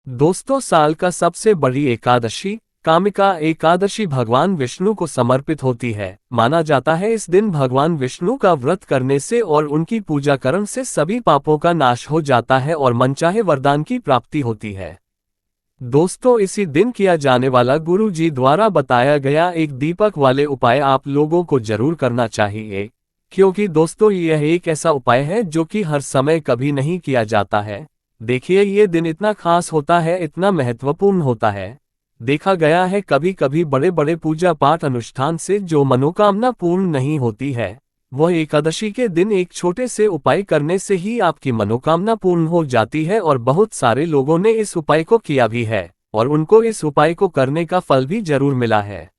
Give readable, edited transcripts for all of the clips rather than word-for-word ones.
दोस्तों, साल का सबसे बड़ी एकादशी कामिका एकादशी भगवान विष्णु को समर्पित होती है। माना जाता है इस दिन भगवान विष्णु का व्रत करने से और उनकी पूजा करने से सभी पापों का नाश हो जाता है और मनचाहे वरदान की प्राप्ति होती है। दोस्तों, इसी दिन किया जाने वाला गुरु जी द्वारा बताया गया एक दीपक वाले उपाय आप लोगों को जरूर करना चाहिए, क्योंकि दोस्तों यह एक ऐसा उपाय है जो कि हर समय कभी नहीं किया जाता है। देखिए, ये दिन इतना खास होता है, इतना महत्वपूर्ण होता है। देखा गया है कभी कभी बड़े बड़े पूजा पाठ अनुष्ठान से जो मनोकामना पूर्ण नहीं होती है, वह एकादशी के दिन एक छोटे से उपाय करने से ही आपकी मनोकामना पूर्ण हो जाती है। और बहुत सारे लोगों ने इस उपाय को किया भी है और उनको इस उपाय को करने का फल भी जरूर मिला है।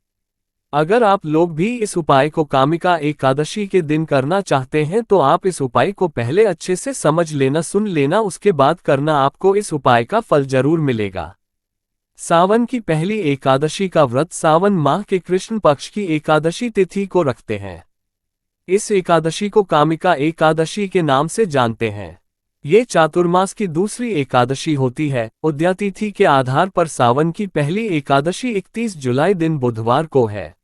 अगर आप लोग भी इस उपाय को कामिका एकादशी के दिन करना चाहते हैं तो आप इस उपाय को पहले अच्छे से समझ लेना, सुन लेना, उसके बाद करना, आपको इस उपाय का फल जरूर मिलेगा। सावन की पहली एकादशी का व्रत सावन माह के कृष्ण पक्ष की एकादशी तिथि को रखते हैं। इस एकादशी को कामिका एकादशी के नाम से जानते हैं। ये चातुर्मास की दूसरी एकादशी होती है। उदया तिथि के आधार पर सावन की पहली एकादशी 31 जुलाई दिन बुधवार को है।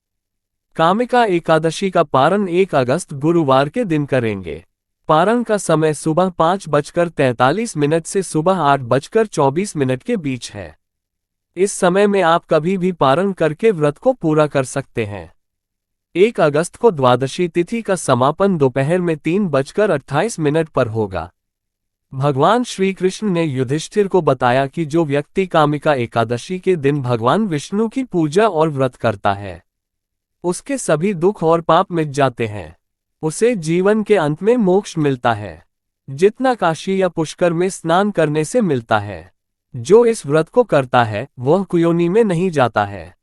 कामिका एकादशी का पारण 1 अगस्त गुरुवार के दिन करेंगे। पारण का समय सुबह 5:43 से सुबह 8:24 के बीच है। इस समय में आप कभी भी पारण करके व्रत को पूरा कर सकते हैं। 1 अगस्त को द्वादशी तिथि का समापन दोपहर में 3:28 पर होगा। भगवान श्री कृष्ण ने युधिष्ठिर को बताया कि जो व्यक्ति कामिका एकादशी के दिन भगवान विष्णु की पूजा और व्रत करता है, उसके सभी दुख और पाप मिट जाते हैं। उसे जीवन के अंत में मोक्ष मिलता है, जितना काशी या पुष्कर में स्नान करने से मिलता है। जो इस व्रत को करता है वह कुयोनि में नहीं जाता है।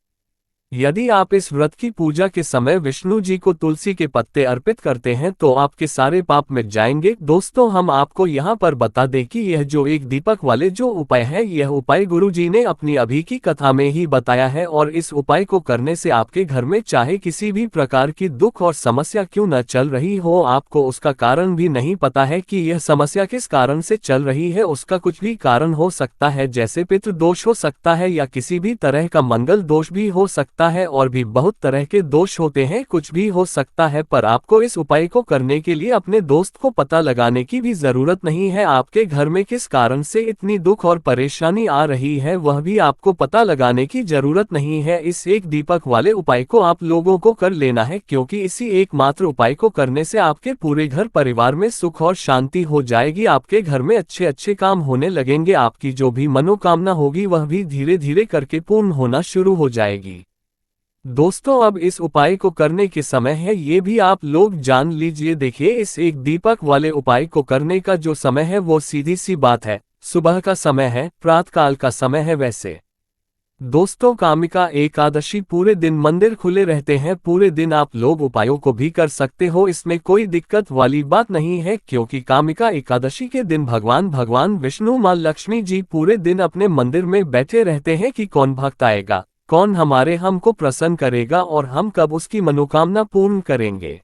यदि आप इस व्रत की पूजा के समय विष्णु जी को तुलसी के पत्ते अर्पित करते हैं तो आपके सारे पाप मिट जाएंगे। दोस्तों, हम आपको यहाँ पर बता दें कि यह जो एक दीपक वाले जो उपाय है, यह उपाय गुरु जी ने अपनी अभी की कथा में ही बताया है। और इस उपाय को करने से आपके घर में चाहे किसी भी प्रकार की दुख और समस्या क्यों न चल रही हो, आपको उसका कारण भी नहीं पता है कि यह समस्या किस कारण से चल रही है, उसका कुछ भी कारण हो सकता है, जैसे पितृ दोष हो सकता है या किसी भी तरह का मंगल दोष भी हो सकता है और भी बहुत तरह के दोष होते हैं, कुछ भी हो सकता है। पर आपको इस उपाय को करने के लिए अपने दोस्त को पता लगाने की भी जरूरत नहीं है। आपके घर में किस कारण से इतनी दुख और परेशानी आ रही है वह भी आपको पता लगाने की जरूरत नहीं है। इस एक दीपक वाले उपाय को आप लोगों को कर लेना है, क्योंकि इसी एकमात्र उपाय को करने से आपके पूरे घर परिवार में सुख और शांति हो जाएगी। आपके घर में अच्छे अच्छे काम होने लगेंगे। आपकी जो भी मनोकामना होगी वह भी धीरे धीरे करके पूर्ण होना शुरू हो जाएगी। दोस्तों, अब इस उपाय को करने के समय है ये भी आप लोग जान लीजिए। देखिए, इस एक दीपक वाले उपाय को करने का जो समय है वो सीधी सी बात है, सुबह का समय है, प्रातःकाल का समय है। वैसे दोस्तों, कामिका एकादशी पूरे दिन मंदिर खुले रहते हैं। पूरे दिन आप लोग उपायों को भी कर सकते हो, इसमें कोई दिक्कत वाली बात नहीं है, क्योंकि कामिका एकादशी के दिन भगवान विष्णु माँ लक्ष्मी जी पूरे दिन अपने मंदिर में बैठे रहते हैं कि कौन भक्त आएगा, कौन हमको प्रसन्न करेगा और हम कब उसकी मनोकामना पूर्ण करेंगे।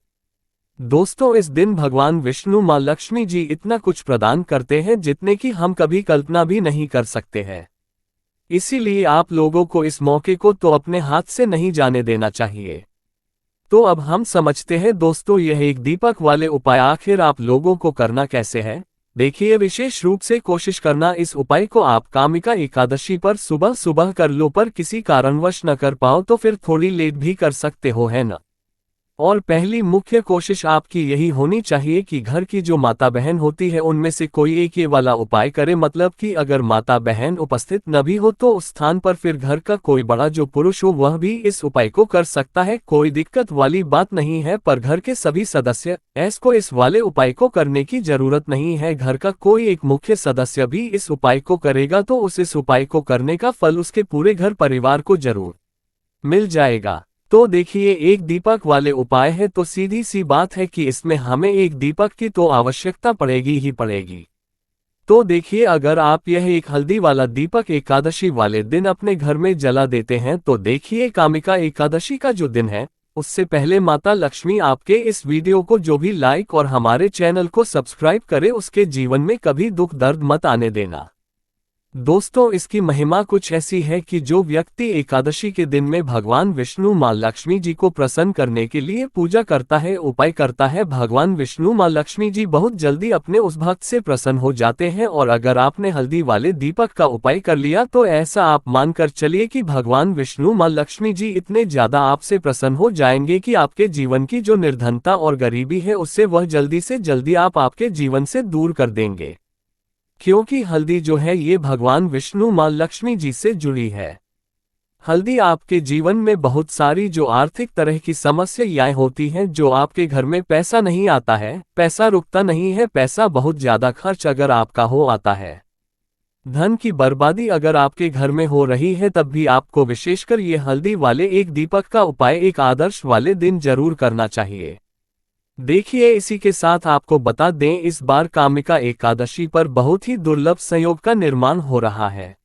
दोस्तों, इस दिन भगवान विष्णु माँ लक्ष्मी जी इतना कुछ प्रदान करते हैं जितने की हम कभी कल्पना भी नहीं कर सकते हैं। इसीलिए आप लोगों को इस मौके को तो अपने हाथ से नहीं जाने देना चाहिए। तो अब हम समझते हैं दोस्तों, यह एक दीपक वाले उपाय आखिर आप लोगों को करना कैसे है। देखिए, विशेष रूप से कोशिश करना इस उपाय को आप कामिका एकादशी पर सुबह सुबह कर लो, पर किसी कारणवश न कर पाओ तो फिर थोड़ी लेट भी कर सकते हो, है ना। और पहली मुख्य कोशिश आपकी यही होनी चाहिए कि घर की जो माता बहन होती है उनमें से कोई एक ये वाला उपाय करे। मतलब कि अगर माता बहन उपस्थित न भी हो तो उस स्थान पर फिर घर का कोई बड़ा जो पुरुष हो वह भी इस उपाय को कर सकता है, कोई दिक्कत वाली बात नहीं है। पर घर के सभी सदस्य को इस वाले उपाय को करने की जरूरत नहीं है। घर का कोई एक मुख्य सदस्य भी इस उपाय को करेगा तो इस उपाय को करने का फल उसके पूरे घर परिवार को जरूर मिल जाएगा। तो देखिए, एक दीपक वाले उपाय है तो सीधी सी बात है कि इसमें हमें एक दीपक की तो आवश्यकता पड़ेगी ही पड़ेगी। तो देखिए, अगर आप यह एक हल्दी वाला दीपक एकादशी वाले दिन अपने घर में जला देते हैं तो देखिए, कामिका एकादशी का जो दिन है उससे पहले माता लक्ष्मी आपके इस वीडियो को जो भी लाइक और हमारे चैनल को सब्सक्राइब करे उसके जीवन में कभी दुख दर्द मत आने देना। दोस्तों, इसकी महिमा कुछ ऐसी है कि जो व्यक्ति एकादशी के दिन में भगवान विष्णु माँ लक्ष्मी जी को प्रसन्न करने के लिए पूजा करता है, उपाय करता है, भगवान विष्णु माँ लक्ष्मी जी बहुत जल्दी अपने उस भक्त से प्रसन्न हो जाते हैं। और अगर आपने हल्दी वाले दीपक का उपाय कर लिया तो ऐसा आप मानकर चलिए कि भगवान विष्णु माँ लक्ष्मी जी इतने ज्यादा आपसे प्रसन्न हो जाएंगे कि आपके जीवन की जो निर्धनता और गरीबी है उससे वह जल्दी से जल्दी आपके जीवन से दूर कर देंगे, क्योंकि हल्दी जो है ये भगवान विष्णु माँ लक्ष्मी जी से जुड़ी है। हल्दी आपके जीवन में बहुत सारी जो आर्थिक तरह की समस्याएं होती हैं, जो आपके घर में पैसा नहीं आता है, पैसा रुकता नहीं है, पैसा बहुत ज्यादा खर्च अगर आपका हो आता है, धन की बर्बादी अगर आपके घर में हो रही है, तब भी आपको विशेषकर ये हल्दी वाले एक दीपक का उपाय एक आदर्श वाले दिन जरूर करना चाहिए। देखिए, इसी के साथ आपको बता दें, इस बार कामिका एकादशी पर बहुत ही दुर्लभ संयोग का निर्माण हो रहा है।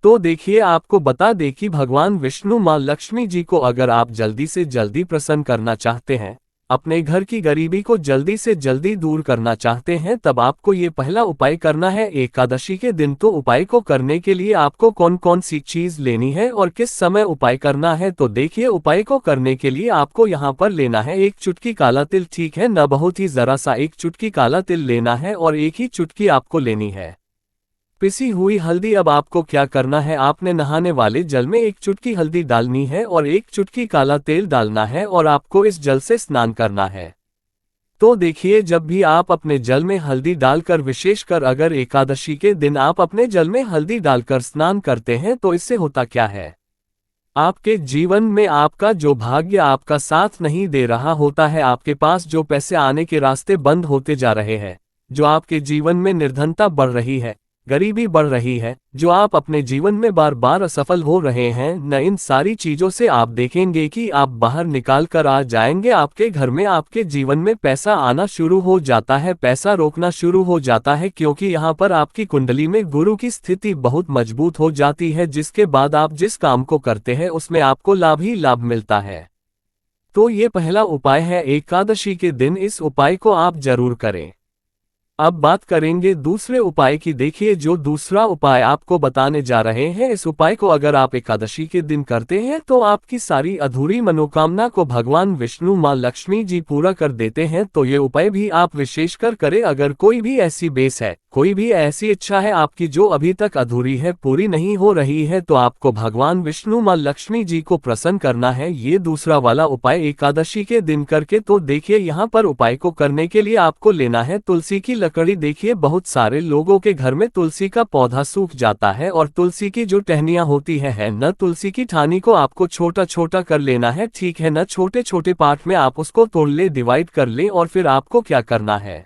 तो देखिए, आपको बता दें कि भगवान विष्णु माँ लक्ष्मी जी को अगर आप जल्दी से जल्दी प्रसन्न करना चाहते हैं, अपने घर की गरीबी को जल्दी से जल्दी दूर करना चाहते हैं, तब आपको ये पहला उपाय करना है एकादशी के दिन। तो उपाय को करने के लिए आपको कौन कौन सी चीज लेनी है और किस समय उपाय करना है, तो देखिए, उपाय को करने के लिए आपको यहाँ पर लेना है एक चुटकी काला तिल, ठीक है न, बहुत ही जरा सा एक चुटकी काला तिल लेना है और एक ही चुटकी आपको लेनी है पिसी हुई हल्दी। अब आपको क्या करना है, आपने नहाने वाले जल में एक चुटकी हल्दी डालनी है और एक चुटकी काला तेल डालना है और आपको इस जल से स्नान करना है। तो देखिए, जब भी आप अपने जल में हल्दी डालकर, विशेषकर अगर एकादशी के दिन आप अपने जल में हल्दी डालकर स्नान करते हैं, तो इससे होता क्या है, आपके जीवन में आपका जो भाग्य आपका साथ नहीं दे रहा होता है, आपके पास जो पैसे आने के रास्ते बंद होते जा रहे हैं, जो आपके जीवन में निर्धनता बढ़ रही है, गरीबी बढ़ रही है, जो आप अपने जीवन में बार बार असफल हो रहे हैं, न इन सारी चीजों से आप देखेंगे कि आप बाहर निकाल कर आ जाएंगे। आपके घर में, आपके जीवन में पैसा आना शुरू हो जाता है, पैसा रोकना शुरू हो जाता है, क्योंकि यहाँ पर आपकी कुंडली में गुरु की स्थिति बहुत मजबूत हो जाती है, जिसके बाद आप जिस काम को करते हैं उसमें आपको लाभ ही लाभ मिलता है। तो ये पहला उपाय है एकादशी के दिन, इस उपाय को आप जरूर करें। अब बात करेंगे दूसरे उपाय की। देखिए, जो दूसरा उपाय आपको बताने जा रहे हैं, इस उपाय को अगर आप एकादशी के दिन करते हैं तो आपकी सारी अधूरी मनोकामना को भगवान विष्णु माँ लक्ष्मी जी पूरा कर देते हैं। तो ये उपाय भी आप विशेषकर करें। अगर कोई भी ऐसी बेस है, कोई भी ऐसी इच्छा है आपकी जो अभी तक अधूरी है, पूरी नहीं हो रही है, तो आपको भगवान विष्णु माँ लक्ष्मी जी को प्रसन्न करना है ये दूसरा वाला उपाय एकादशी के दिन करके। तो देखिए, यहाँ पर उपाय को करने के लिए आपको लेना है तुलसी की लकड़ी। देखिए, बहुत सारे लोगों के घर में तुलसी का पौधा सूख जाता है और तुलसी की जो टहनियां होती है न, तुलसी की ठानी को आपको छोटा छोटा कर लेना है, ठीक है न, छोटे छोटे पार्ट में आप उसको तोड़ ले, डिवाइड कर ले। और फिर आपको क्या करना है,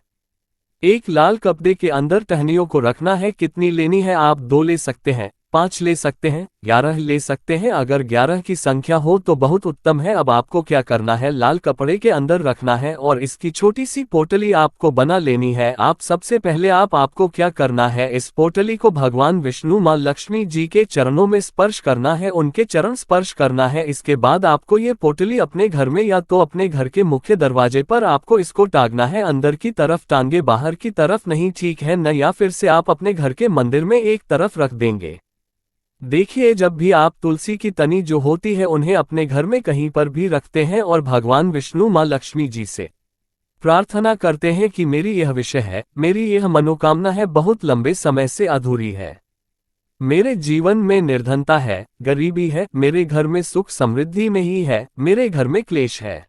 एक लाल कपड़े के अंदर टहनियों को रखना है। कितनी लेनी है, आप 2 ले सकते हैं, 5 ले सकते हैं, 11 ले सकते हैं। अगर 11 की संख्या हो तो बहुत उत्तम है। अब आपको क्या करना है, लाल कपड़े के अंदर रखना है और इसकी छोटी सी पोटली आपको बना लेनी है। आप सबसे पहले आपको क्या करना है, इस पोटली को भगवान विष्णु माँ लक्ष्मी जी के चरणों में स्पर्श करना है, उनके चरण स्पर्श करना है। इसके बाद आपको ये पोटली अपने घर में या तो अपने घर के मुख्य दरवाजे पर आपको इसको टांगना है, अंदर की तरफ टांगे, बाहर की तरफ नहीं, ठीक है न, या फिर से आप अपने घर के मंदिर में एक तरफ रख देंगे। देखिए, जब भी आप तुलसी की तनी जो होती है उन्हें अपने घर में कहीं पर भी रखते हैं और भगवान विष्णु माँ लक्ष्मी जी से प्रार्थना करते हैं कि मेरी यह विषय है, मेरी यह मनोकामना है, बहुत लंबे समय से अधूरी है, मेरे जीवन में निर्धनता है, गरीबी है, मेरे घर में सुख समृद्धि में ही है, मेरे घर में क्लेश है।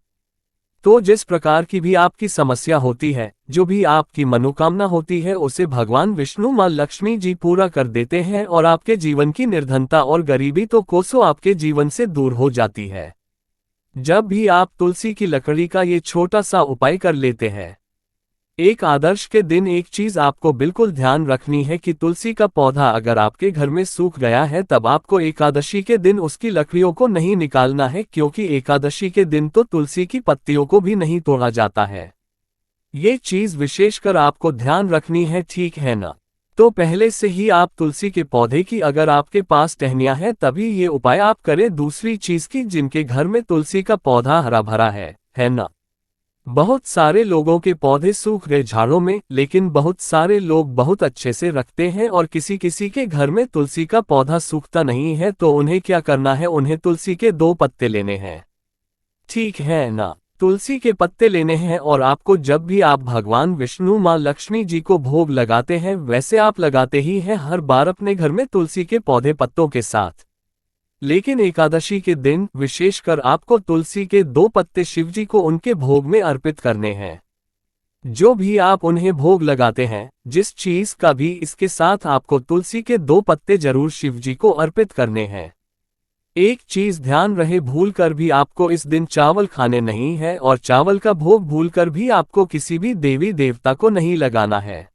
तो जिस प्रकार की भी आपकी समस्या होती है, जो भी आपकी मनोकामना होती है, उसे भगवान विष्णु माँ लक्ष्मी जी पूरा कर देते हैं और आपके जीवन की निर्धनता और गरीबी तो कोसों आपके जीवन से दूर हो जाती है। जब भी आप तुलसी की लकड़ी का ये छोटा सा उपाय कर लेते हैं, एक आदर्श के दिन एक चीज आपको बिल्कुल ध्यान रखनी है कि तुलसी का पौधा अगर आपके घर में सूख गया है, तब आपको एकादशी के दिन उसकी लकड़ियों को नहीं निकालना है, क्योंकि एकादशी के दिन तो तुलसी की पत्तियों को भी नहीं तोड़ा जाता है। ये चीज विशेषकर आपको ध्यान रखनी है, ठीक है ना। तो पहले से ही आप तुलसी के पौधे की अगर आपके पास टहनियां हैं तभी ये उपाय आप करें। दूसरी चीज की, जिनके घर में तुलसी का पौधा हरा भरा है ना, बहुत सारे लोगों के पौधे सूख गए झाड़ों में, लेकिन बहुत सारे लोग बहुत अच्छे से रखते हैं और किसी किसी के घर में तुलसी का पौधा सूखता नहीं है, तो उन्हें क्या करना है, उन्हें तुलसी के 2 पत्ते लेने हैं। ठीक है ना? तुलसी के पत्ते लेने हैं और आपको जब भी आप भगवान विष्णु माँ लक्ष्मी जी को भोग लगाते हैं, वैसे आप लगाते ही हैं हर बार अपने घर में तुलसी के पौधे पत्तों के साथ। लेकिन एकादशी के दिन विशेषकर आपको तुलसी के 2 पत्ते शिवजी को उनके भोग में अर्पित करने हैं। जो भी आप उन्हें भोग लगाते हैं, जिस चीज का भी, इसके साथ आपको तुलसी के 2 पत्ते जरूर शिवजी को अर्पित करने हैं। एक चीज ध्यान रहे, भूल कर भी आपको इस दिन चावल खाने नहीं है, और चावल का भोग भूल कर भी आपको किसी भी देवी देवता को नहीं लगाना है।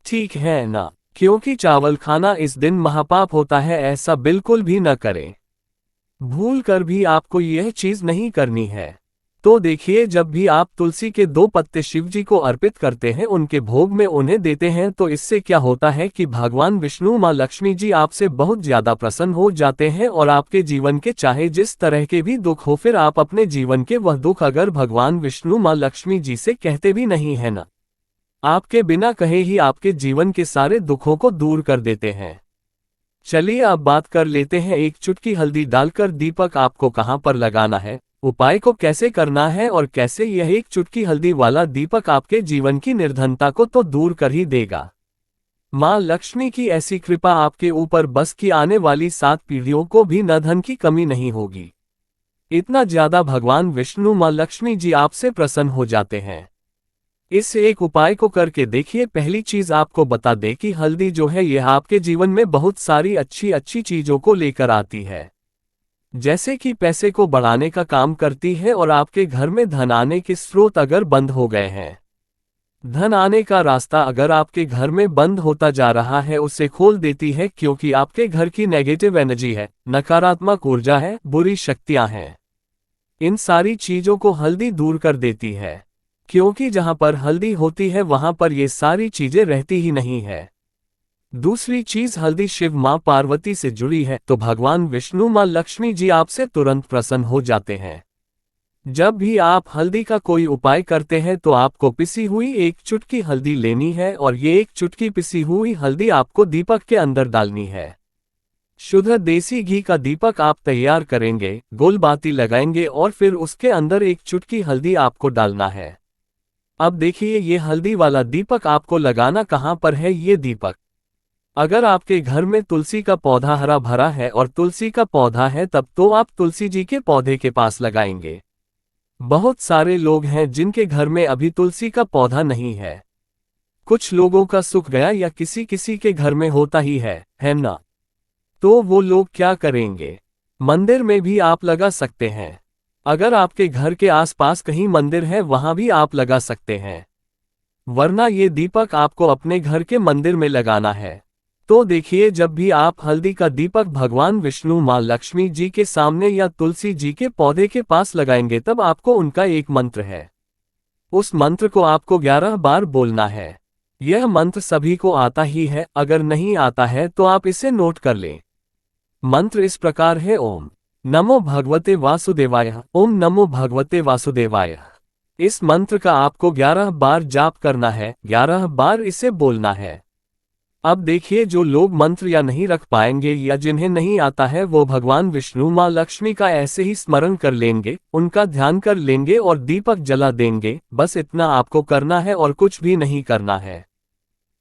ठीक है ना? क्योंकि चावल खाना इस दिन महापाप होता है, ऐसा बिल्कुल भी न करें। भूल कर भी आपको यह चीज नहीं करनी है। तो देखिए, जब भी आप तुलसी के 2 पत्ते शिवजी को अर्पित करते हैं, उनके भोग में उन्हें देते हैं, तो इससे क्या होता है कि भगवान विष्णु माँ लक्ष्मी जी आपसे बहुत ज्यादा प्रसन्न हो जाते हैं और आपके जीवन के चाहे जिस तरह के भी दुख हो, फिर आप अपने जीवन के वह दुख अगर भगवान विष्णु माँ लक्ष्मी जी से कहते भी नहीं है ना, आपके बिना कहे ही आपके जीवन के सारे दुखों को दूर कर देते हैं। चलिए अब बात कर लेते हैं, एक चुटकी हल्दी डालकर दीपक आपको कहां पर लगाना है, उपाय को कैसे करना है और कैसे यह एक चुटकी हल्दी वाला दीपक आपके जीवन की निर्धनता को तो दूर कर ही देगा। मां लक्ष्मी की ऐसी कृपा आपके ऊपर बस कि आने वाली 7 पीढ़ियों को भी न धन की कमी नहीं होगी। इतना ज्यादा भगवान विष्णु मां लक्ष्मी जी आपसे प्रसन्न हो जाते हैं। इस एक उपाय को करके देखिए। पहली चीज आपको बता दें कि हल्दी जो है यह आपके जीवन में बहुत सारी अच्छी अच्छी चीजों को लेकर आती है, जैसे कि पैसे को बढ़ाने का काम करती है, और आपके घर में धन आने के स्रोत अगर बंद हो गए हैं, धन आने का रास्ता अगर आपके घर में बंद होता जा रहा है, उसे खोल देती है, क्योंकि आपके घर की नेगेटिव एनर्जी है, नकारात्मक ऊर्जा है, बुरी शक्तियां हैं। इन सारी चीजों को हल्दी दूर कर देती है, क्योंकि जहां पर हल्दी होती है वहां पर ये सारी चीजें रहती ही नहीं है। दूसरी चीज, हल्दी शिव मां पार्वती से जुड़ी है, तो भगवान विष्णु मां लक्ष्मी जी आपसे तुरंत प्रसन्न हो जाते हैं। जब भी आप हल्दी का कोई उपाय करते हैं, तो आपको पिसी हुई एक चुटकी हल्दी लेनी है, और ये एक चुटकी पिसी हुई हल्दी आपको दीपक के अंदर डालनी है। शुद्ध देसी घी का दीपक आप तैयार करेंगे, गोल बाती लगाएंगे, और फिर उसके अंदर एक चुटकी हल्दी आपको डालना है। अब देखिए, ये हल्दी वाला दीपक आपको लगाना कहां पर है। ये दीपक अगर आपके घर में तुलसी का पौधा हरा भरा है और तुलसी का पौधा है, तब तो आप तुलसी जी के पौधे के पास लगाएंगे। बहुत सारे लोग हैं जिनके घर में अभी तुलसी का पौधा नहीं है। कुछ लोगों का सूख गया या किसी किसी के घर में होता ही है ना? तो वो लोग क्या करेंगे, मंदिर में भी आप लगा सकते हैं। अगर आपके घर के आसपास कहीं मंदिर है, वहां भी आप लगा सकते हैं, वरना ये दीपक आपको अपने घर के मंदिर में लगाना है। तो देखिए, जब भी आप हल्दी का दीपक भगवान विष्णु मां लक्ष्मी जी के सामने या तुलसी जी के पौधे के पास लगाएंगे, तब आपको उनका एक मंत्र है, उस मंत्र को आपको 11 बार बोलना है। यह मंत्र सभी को आता ही है, अगर नहीं आता है तो आप इसे नोट कर लें। मंत्र इस प्रकार है, ओम नमो भगवते वासुदेवाय, ओम नमो भगवते वासुदेवाय। इस मंत्र का आपको 11 बार जाप करना है, 11 बार इसे बोलना है। अब देखिए, जो लोग मंत्र या नहीं रख पाएंगे या जिन्हें नहीं आता है, वो भगवान विष्णु मां लक्ष्मी का ऐसे ही स्मरण कर लेंगे, उनका ध्यान कर लेंगे और दीपक जला देंगे। बस इतना आपको करना है और कुछ भी नहीं करना है।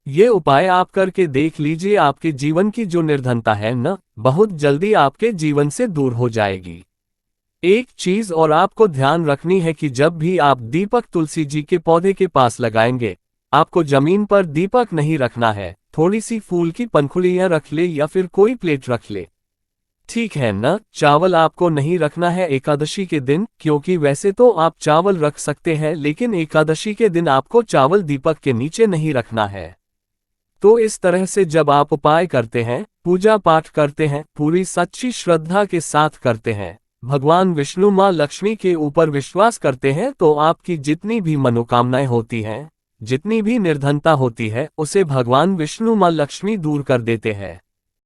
ये उपाय आप करके देख लीजिए, आपके जीवन की जो निर्धनता है न, बहुत जल्दी आपके जीवन से दूर हो जाएगी। एक चीज और आपको ध्यान रखनी है कि जब भी आप दीपक तुलसी जी के पौधे के पास लगाएंगे, आपको जमीन पर दीपक नहीं रखना है, थोड़ी सी फूल की पंखुड़ियां रख ले या फिर कोई प्लेट रख ले। ठीक है न? चावल आपको नहीं रखना है एकादशी के दिन, क्योंकि वैसे तो आप चावल रख सकते हैं, लेकिन एकादशी के दिन आपको चावल दीपक के नीचे नहीं रखना है। तो इस तरह से जब आप उपाय करते हैं, पूजा पाठ करते हैं, पूरी सच्ची श्रद्धा के साथ करते हैं, भगवान विष्णु मां लक्ष्मी के ऊपर विश्वास करते हैं, तो आपकी जितनी भी मनोकामनाएं होती हैं, जितनी भी निर्धनता होती है, उसे भगवान विष्णु मां लक्ष्मी दूर कर देते हैं।